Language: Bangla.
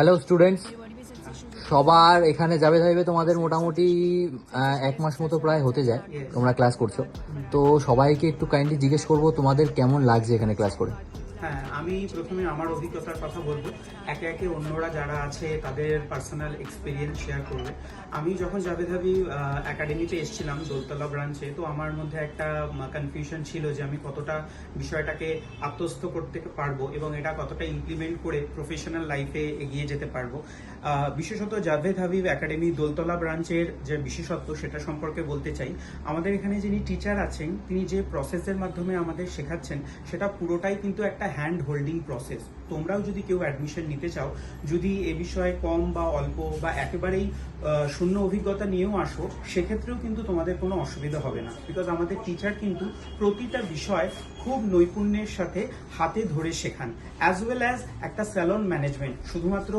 হ্যালো স্টুডেন্টস, সবার এখানে যাবে থাকবে তোমাদের মোটামুটি 1 মাস মতো প্রায় হতে যায় তোমরা ক্লাস করছো। তো সবাইকে একটু কাইন্ডলি জিজ্ঞেস করবো তোমাদের কেমন লাগছে এখানে ক্লাস করে। হ্যাঁ, আমি প্রথমে আমার অভিজ্ঞতার কথা বলবো। একে একে অন্যরা যারা আছে তাদের পার্সোনাল এক্সপিরিয়েন্স শেয়ার করবে। আমি যখন জাভেদ হাবিব একাডেমিতে এসেছিলাম দোলতলা ব্রাঞ্চে, তো আমার মধ্যে একটা কনফিউশন ছিল যে আমি কতটা বিষয়টাকে আত্মস্থ করতে পারবো এবং এটা কতটা ইমপ্লিমেন্ট করে প্রফেশনাল লাইফে এগিয়ে যেতে পারবো। বিশেষত জাভেদ হাবিব একাডেমি দোলতলা ব্রাঞ্চের যে বিশেষত্ব সেটা সম্পর্কে বলতে চাই। আমাদের এখানে যিনি টিচার আছেন তিনি যে প্রসেসের মাধ্যমে আমাদের শেখাচ্ছেন সেটা পুরোটাই কিন্তু একটা হ্যান্ড হোল্ডিং প্রসেস। তোমরাও যদি কেউ অ্যাডমিশন নিতে চাও, যদি এ বিষয়ে কম বা অল্প বা একেবারেই শূন্য অভিজ্ঞতা নিয়েও আসো, সেক্ষেত্রেও কিন্তু তোমাদের কোনো অসুবিধা হবে না, বিকজ আমাদের টিচার কিন্তু প্রতিটা বিষয় খুব নৈপুণ্যের সাথে হাতে ধরে শেখান, অ্যাজ ওয়েল অ্যাজ একটা স্যালন ম্যানেজমেন্ট। শুধুমাত্র